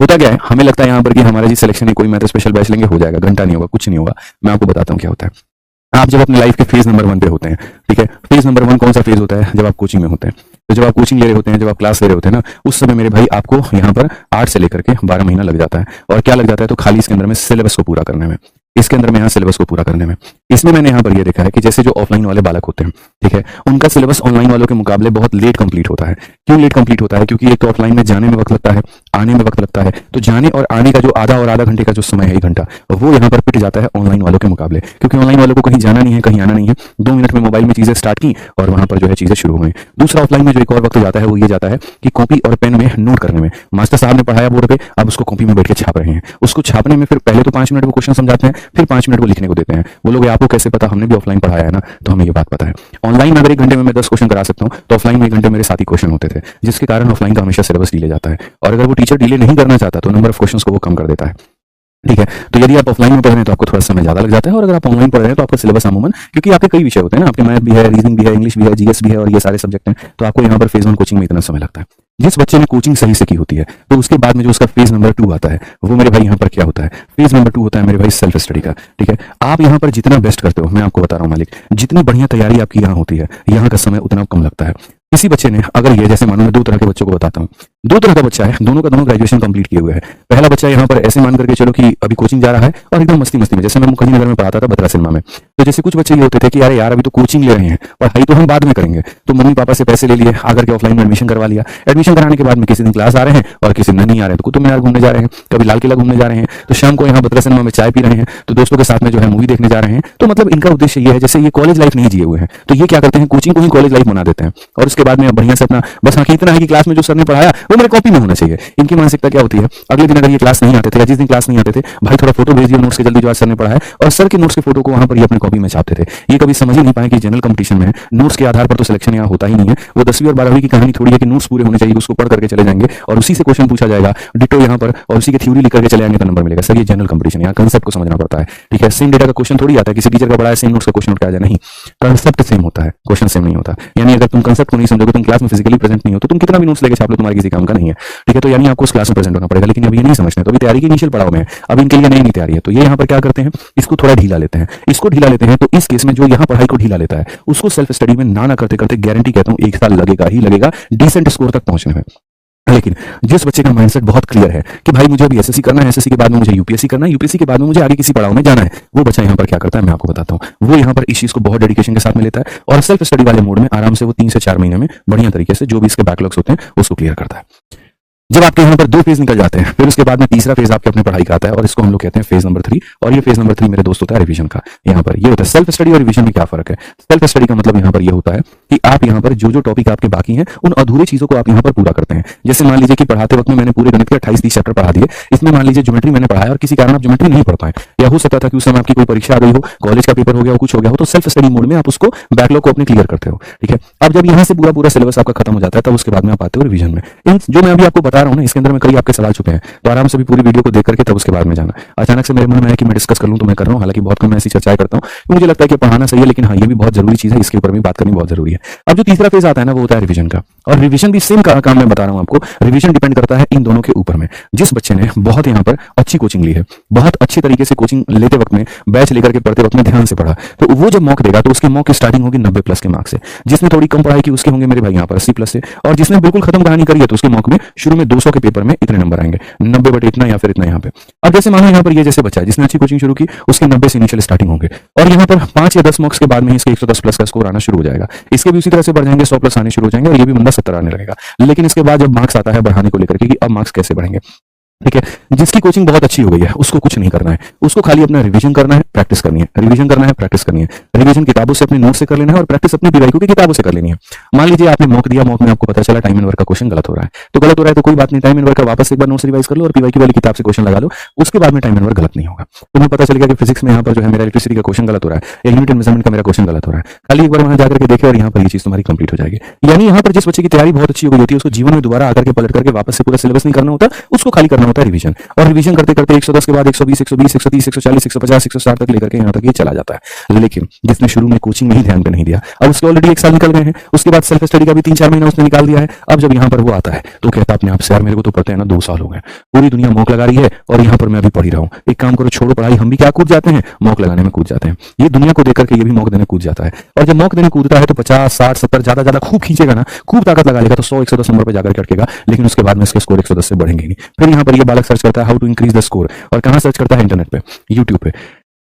होता क्या है, हमें लगता है यहाँ पर कि हमारा जी सिलेक्शन है, कोई मैथ स्पेशल बैच लेंगे हो जाएगा, घंटा नहीं होगा, कुछ नहीं होगा। मैं आपको बताता हूँ क्या होता है। आप जब अपने लाइफ के फेज नंबर 1 पे होते हैं, ठीक है, फेज नंबर 1 कौन सा फेज होता है, जब आप कोचिंग में होते हैं। तो जब आप कोचिंग ले रहे होते हैं, जब आप क्लास ले रहे होते हैं ना, उस समय मेरे भाई आपको यहाँ पर 8 से लेकर के 12 महीना लग जाता है। और क्या लग जाता है, तो खाली इसके अंदर में सिलेबस को पूरा करने में, इसके अंदर में यहाँ सिलेबस को पूरा करने में। इसमें मैंने यहाँ पर ये देखा है कि जैसे जो ऑफलाइन वाले बालक होते हैं, ठीक है, उनका सिलेबस ऑनलाइन वालों के मुकाबले बहुत लेट कंप्लीट होता है। क्यों लेट कंप्लीट होता है, क्योंकि एक तो ऑफलाइन में जाने में वक्त लगता है, आने में वक्त लगता है। तो जाने और आने का जो आधा और आधा घंटे का जो समय है, 1 घंटा, वो यहाँ पर पिट जाता है ऑनलाइन वालों के मुकाबले। क्योंकि ऑनलाइन वालों को कहीं जाना नहीं है, कहीं आना नहीं है, 2 मिनट में मोबाइल में चीजें स्टार्ट की और वहां पर जो है चीजें शुरू हुई। दूसरा ऑफलाइन में जो एक और वक्त जाता है वो ये जाता है कि कॉपी और पेन में नोट करने में। मास्टर साहब ने पढ़ाया बोर्ड पे, अब उसको कॉपी में बैठ के छाप रहे हैं। उसको छापने में फिर पहले तो 5 मिनट वो क्वेश्चन समझाते हैं, फिर 5 मिनट वो लिखने को देते हैं। बोलोगे आपको कैसे पता, हमने भी ऑफलाइन पढ़ाया है ना, तो हमें ये बात पता है। ऑनलाइन में अगर 1 घंटे में मैं 10 क्वेश्चन करा सकता हूँ, तो ऑफलाइन में 1 घंटे मेरे 7 ही क्वेश्चन होते थे, जिसके कारण ऑफलाइन का हमेशा सिलेबस डिले जाता है। और अगर वो टीचर डिले नहीं करना चाहता तो नंबर ऑफ क्वेश्चंस को वो कम कर देता है, ठीक है। तो यदि आप ऑफलाइन में पढ़ रहे हैं तो आपको थोड़ा समय ज्यादा लग जाता है, और अगर आप ऑनलाइन पढ़ रहे हैं तो आपका सिलेबस अमूमन, क्योंकि आपके कई विषय होते हैं ना, आपके मैथ भी है, रीजनिंग भी है, इंग्लिश भी है, जीएस भी है, और ये सारे सब्जेक्ट हैं, तो आपको यहाँ पर फेज 1 कोचिंग में इतना समय लगता है। जिस बच्चे ने कोचिंग सही से की होती है, तो उसके बाद में जो उसका फेज नंबर 2 आता है, वो मेरे भाई यहाँ पर क्या होता है, फेज नंबर 2 होता है मेरे भाई सेल्फ स्टडी का, ठीक है। आप यहाँ पर जितना बेस्ट करते हो, मैं आपको बता रहा हूँ मालिक, जितनी बढ़िया तैयारी आपकी यहाँ होती है, यहाँ का समय उतना कम लगता है। किसी बच्चे ने, अगर ये जैसे मानो मैं 2 तरह के बच्चों को बताता हूँ, 2 तरह का बच्चा है, दोनों का दोनों ग्रेजुएशन कंप्लीट किए हुए है। पहला बच्चा यहाँ पर ऐसे मान करके चलो कि अभी कोचिंग जा रहा है और एकदम मस्ती मस्ती में, जैसे मैं मुखर्जी नगर में पढ़ाता था बत्रा सिनेमा में, तो जैसे कुछ बच्चे ये होते थे कि यार अभी तो कोचिंग ले रहे हैं, पढ़ाई तो हम बाद में करेंगे, तो मम्मी पापा से पैसे ले लिए, आकर के ऑफलाइन में एडमिशन करवा लिया। एडमिशन कराने के बाद में किसी दिन क्लास आ रहे हैं और किसी दिन नहीं आ रहे हैं, तो कुतुब मीनार घूमने जा रहे हैं, कभी लाल किला घूमने जा रहे हैं, तो शाम को यहाँ बत्रा सिनेमा में चाय पी रहे हैं, तो दोस्तों के साथ में जो है मूवी देखने जा रहे हैं। तो मतलब इनका उद्देश्य ये है, जैसे ये कॉलेज लाइफ नहीं जिए हुए हैं, तो ये क्या करते हैं, कोचिंग को ही कॉलेज लाइफ बना देते हैं। और उसके बाद में बढ़िया से अपना बस हाँ इतना है कि क्लास में जो सर ने पढ़ाया वो मेरे कॉपी में होना चाहिए। इनकी मानसिकता क्या होती है, अगले दिन अगर ये क्लास नहीं आते थे या जिस दिन क्लास नहीं आते थे, भाई थोड़ा फोटो भेज दिया नोट्स के जल्दी जो आज सर ने पढ़ाया, और सर के नोट्स के फोटो को वहां पर ये अपनी कॉपी में छापते थे। ये कभी समझ ही नहीं पाए कि जनरल कंपटीशन में नोट्स के आधार पर तो सिलेक्शन यहाँ होता ही नहीं है। वो 10वीं और 12वीं की कहानी थोड़ी है कि नोट्स पूरे होने चाहिए, उसको पढ़ करके चले जाएंगे और उसी से क्वेश्चन पूछा जाएगा डिटो यहाँ पर, और उसी की थ्योरी लिख करके चले आएंगे तो नंबर मिलेगा। सर ये जनरल कंपटीशन, यहाँ कंसेप्ट को समझना पड़ता है, ठीक है। सेम डेटा का क्वेश्चन थोड़ी आता है, किसी टीचर का पढ़ाया सेम नोट्स का क्वेश्चन उठ के आ जाए, नहीं, कंसेप्ट सेम होता है, क्वेश्चन सेम नहीं होता। यानी अगर तुम कंसेप्ट को नहीं समझोगे, तुम क्लास में फिजिकली प्रेजेंट नहीं हो, तो तुम कितना भी नोट्स लेके छाप लो, तुम्हारे किसी काम का नहीं है, ठीक है। तो यानी आपको उस क्लास में प्रेजेंट होना पड़ेगा, लेकिन अभी ये नहीं समझते, तो अभी तैयारी की इनिशियल पड़ाव में है, अब इनके लिए नई तैयारी है। तो ये यहाँ पर क्या करते हैं, इसको थोड़ा ढीला लेते हैं, इसको ढीला लेते हैं। तो इस केस में जो यहाँ पढ़ाई को ढीला लेता है, उसको सेल्फ स्टडी में ना करते करते गारंटी कहता हूँ 1 साल लगेगा ही लगेगा डिसेंट स्कोर तक पहुंचने में। लेकिन जिस बच्चे का माइंडसेट बहुत क्लियर है कि भाई मुझे अभी एसएससी करना है, एसएससी के बाद में मुझे यूपीएससी करना है, यूपीएससी के बाद में मुझे आगे किसी पड़ाव में जाना है, वो बच्चा यहाँ पर क्या करता है मैं आपको बताता हूँ। वो यहाँ पर इस चीज को बहुत डेडिकेशन के साथ में लेता है और सेल्फ स्टडी वाले मोड में आराम से वो 3 से 4 महीने में बढ़िया तरीके से जो भी इसके बैकलॉग्स होते हैं उसको क्लियर करता है। जब आपके यहाँ पर 2 फेज निकल जाते हैं, फिर उसके बाद में तीसरा फेज आपके अपनी पढ़ाई का आता है, और इसको हम लोग कहते हैं फेज नंबर 3। और ये फेज नंबर 3 मेरे दोस्त होता है रिवीजन का। यहाँ पर ये होता है सेल्फ स्टडी और रिवीजन में क्या फर्क है। सेल्फ स्टडी का मतलब यहाँ पर ये होता है कि आप यहाँ पर जो जो टॉपिक आपके बाकी हैं उन अधूरी चीजों को आप यहाँ पर पूरा करते हैं। जैसे मान लीजिए कि पढ़ाते वक्त में मैंने पूरे गणित के 28-30 चैप्टर पढ़ा दिए, इसमें मान लीजिए ज्योमेट्री मैंने पढ़ाया और किसी कारण आप ज्योमेट्री नहीं पढ़ पाए, या हो सकता था कि उस समय आपकी कोई परीक्षा आ गई हो, कॉलेज का पेपर हो गया हो, कुछ हो गया हो, तो सेल्फ स्टडी मोड में आप उसको बैकलॉग को अपने क्लियर करते हो, ठीक है। अब जब यहाँ से पूरा पूरा सिलेबस आपका खत्म हो जाता है, तब उसके बाद में आप आते हो रिवीजन में। इन जो मैं अभी आपको बता रहा हूँ ना, इसके अंदर में कई आपके सवाल छुपे हैं, तो आराम से भी पूरी वीडियो को देख करके तब उसके बाद में जाना। अचानक से मेरे मन में है कि मैं डिस्कस कर लूं, तो मैं कर रहा हूं, हालांकि बहुत कम ऐसी चर्चाएं करता हूं, तो मुझे लगता है कि पढ़ाना सही है, लेकिन हाँ ये भी बहुत जरूरी चीज है, इसके ऊपर भी बात करनी बहुत जरूरी है। अब जो तीसरा फेज आता है ना, वो होता है रिवीजन का। और रिवीजन भी सेम काम मैं बता रहा हूं आपको, रिवीजन डिपेंड करता है इन दोनों के ऊपर में। जिस बच्चे ने बहुत यहाँ पर अच्छी कोचिंग ली है, बहुत अच्छी तरीके से कोचिंग लेते वक्त में, बैच लेकर के पढ़ते वक्त में ध्यान से पढ़ा, तो वो जब मॉक देगा तो उसके मॉक की स्टार्टिंग होगी 90+ के मार्क्स से। जिसने थोड़ी कम पढ़ाई की उसके होंगे मेरे भाई यहाँ पर 80+ से, और जिसने बिल्कुल खत्म कहानी करी है तो उसके मॉक में शुरू में 200 के पेपर में इतने नंबर आएंगे, 90 इतना या फिर इतना यहाँ पे। अब जैसे मानो यहाँ पर ये जैसे बच्चा है जिसने अच्छी कोचिंग शुरू की, उसके 90 से इनिशियल स्टार्टिंग होंगे, और यहाँ पर 5 या 10 मार्क्स के बाद में इसके 110+ का स्कोर आना शुरू हो जाएगा। इसके भी उसी तरह से बढ़ जाएंगे, 100+ आने शुरू हो जाएंगे, और ये भी बंदा 70 आने लगेगा। लेकिन इसके बाद जब मार्क्स आता है बढ़ाने को लेकर के कि अब मार्क्स कैसे बढ़ेंगे, ठीक है। जिसकी कोचिंग बहुत अच्छी हो गई है उसको कुछ नहीं करना है, उसको खाली अपना रिवीजन करना है, प्रैक्टिस करनी है, रिवीजन करना है, प्रैक्टिस करनी है। रिवीजन किताबों से अपने नोट से कर लेना है और प्रैक्टिस अपनी पीवाईक्यू की किताबों से कर लेनी है। मान लीजिए आपने मॉक दिया, मॉक में आपको पता चला टाइम एंड वर्क का क्वेश्चन गलत हो रहा है, तो गलत हो रहा है तो कोई बात नहीं, टाइम एंड वर्क का वापस एक बार नोट्स रिवाइज कर लो और पीवाईक्यू वाली किताब से क्वेश्चन लगा लो, उसके बाद में टाइम एंड वर्क गलत नहीं होगा। तुम्हें पता चलेगा कि फिजिक्स में यहाँ पर जो है मेरा इलेक्ट्रिसिटी का क्वेश्चन गलत हो रहा है, या यूनिट एंड मेजरमेंट का मेरा क्वेश्चन गलत हो रहा है, खाली एक बार वहां जाकर के देखे और यहाँ पर ये चीज तुम्हारी कंप्लीट हो जाएगी। यानी यहाँ पर जिस बच्चे की तैयारी बहुत अच्छी हो गई होती है, उसको जीवन में दोबारा आकर के पलट करके वापस से पूरा सिलेबस नहीं करना होता, उसको खाली करना होता है रिवीजन, और रिवीजन करते करते 110 के बाद 120, 120, 130, 140, 150, 160 तक लेकर के यहाँ तक ये चला जाता है। लेकिन जिसने शुरू में कोचिंग में ही ध्यान पे नहीं दिया, अब उसके ऑलरेडी 1 साल निकल गए हैं, उसके बाद सेल्फ स्टडी का भी 3-4 महीना उसने निकाल दिया है। अब जब यहाँ पर वो आता है तो कहता है अपने आप से, यार मेरे को तो पता है ना 2 साल हो गए, पूरी दुनिया मॉक लगा रही है और यहाँ पर मैं अभी पढ़ ही रहा हूँ, एक काम करो छोड़ो पढ़ाई, हम भी क्या कूद जाते हैं, मॉक लगाने में कूद जाते हैं। ये दुनिया को देख करके ये भी मॉक देने कूद जाता है, और जब मॉक देने कूदता है तो 50, 60, 70 ज्यादा खूब खींचेगा ना, खूब ताकत लगा लेगा तो 100, 110 नंबर पर जाकर के अटकेगा, लेकिन उसके बाद में इसके स्कोर 110 से बढ़ेंगे नहीं। फिर यहाँ पर ये बालक सर्च करता है how to increase the score, और कहाँ सर्च करता है, इंटरनेट पे, यूट्यूब पे,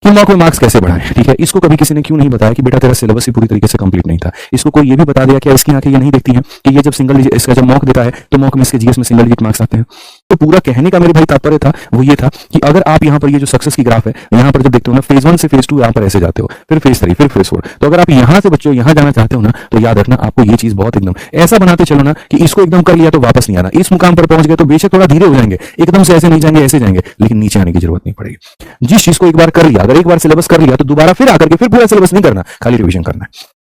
कि मॉक में मार्क्स कैसे बढ़ाएं। ठीक है, इसको कभी किसी ने क्यों नहीं बताया कि बेटा तेरा सिलेबस ही पूरी तरीके से कंप्लीट नहीं था। इसको कोई ये भी बता दिया कि इसकी आंखें ये नहीं देखती हैं कि ये जब सिंगल डिजिट इसका जब मॉक देता है तो मॉक में इसके जीएस में सिंगल डिजिट मार्क्स आते हैं। तो पूरा कहने का मेरे भाई तात्पर्य था वो ये था कि अगर आप यहाँ पर ये जो सक्सेस की ग्राफ है यहाँ पर जब देखते हो ना, फेज 1 से फेज 2 यहाँ पर ऐसे जाते हो, फिर फेज 3, फिर फेज 4, तो अगर आप यहाँ से बच्चों यहाँ जाना चाहते हो ना, तो याद रखना आपको ये चीज बहुत एकदम ऐसा बनाते चलो ना कि इसको एकदम कर लिया तो वापस नहीं आना, इस मुकाम पर पहुंच गए तो बेशक थोड़ा धीरे हो जाएंगे, एकदम से ऐसे नहीं जाएंगे, ऐसे जाएंगे, लेकिन नीचे आने की जरूरत नहीं पड़ेगी। जिस चीज को एक बार कर लिया, अगर एक बार सिलेबस कर लिया तो दोबारा फिर आकर के फिर पूरा सिलेबस नहीं करना, खाली रिवीजन करना है।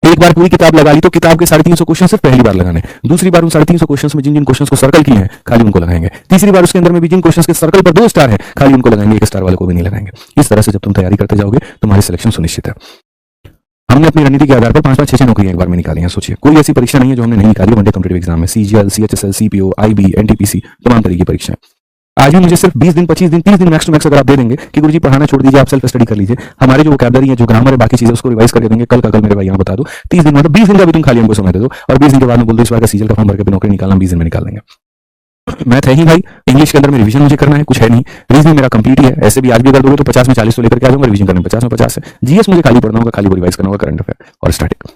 एक बार पूरी किताब लगा ली तो किताब के 350 क्वेश्चन सिर्फ पहली बार लगाने, दूसरी बार उन 350 क्वेश्चन में जिन जिन क्वेश्चन को सर्कल किए हैं खाली उनको लगाएंगे, तीसरी बार उसके अंदर में भी जिन क्वेश्चन के सर्कल पर 2 स्टार है खाली उनको लगाएंगे, 1 स्टार वाले को भी नहीं लगाएंगे। इस तरह से जब तुम तैयारी करते जाओगे तुम्हारी सिलेक्शन सुनिश्चित है। हमने अपनी रणनीति के आधार पर 5-5, 6-6 नौकरियां एक बार में निकाली हैं। सोचिए कोई ऐसी परीक्षा नहीं है जो हमने नहीं निकाली। वनडे कॉम्पिटिटिव एग्जाम में CGL, CHSL, CPO, IB, NTPC, तमाम तरह की परीक्षाएं। आज भी मुझे सिर्फ 20 दिन, 25 दिन, 30 दिन मैक्स टू मैक्स अगर आप दे देंगे कि गुरुजी पढ़ाना छोड़ दीजिए, आप सेल्फ स्टडी कर लीजिए, हमारे जो वोकैबुलरी है, जो ग्रामर है, बाकी चीजें उसको रिवाइज करके देंगे, कल का कल मेरे भाई यहाँ बता दो, 30 दिन मतलब 20 दिन का भी तुम खाली हमको समय दे दो, और 20 दिन के बाद में बोल दो इस बार का सीजीएल का फॉर्म भर के नौकरी निकालना, 20 दिन में निकाल देंगे। मैथ है ही भाई, इंग्लिश के अंदर में रिवीजन मुझे करना है, कुछ है नहीं, रीजनिंग मेरा कंप्लीट ही है, ऐसे भी आज भी अगर दोगे तो 50 में 40 तो लेकर के आ जाऊंगा, रिवीजन करने में 50 में 50 है, जीएस मुझे खाली पढ़ना होगा, खाली वो रिवाइज करना होगा, करंट अफेयर और स्टैटिक।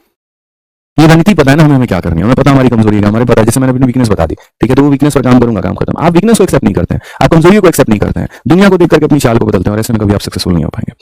ये रणनीति पता है ना हमें क्या करनी है, हमें पता हमारी कमजोरी है, हमारे पता है, जैसे मैंने अपनी वीकनेस बता दी, ठीक है, तो वो वीकनेस पर काम करूंगा, काम खत्म। आप वीकनेस को एक्सेप्ट नहीं करते हैं, आप कमजोरी को एक्सेप्ट नहीं करते हैं, दुनिया को देख करके अपनी चाल को बदलते हैं, और ऐसे में कभी आप सक्सेसफुल नहीं हो पाएंगे।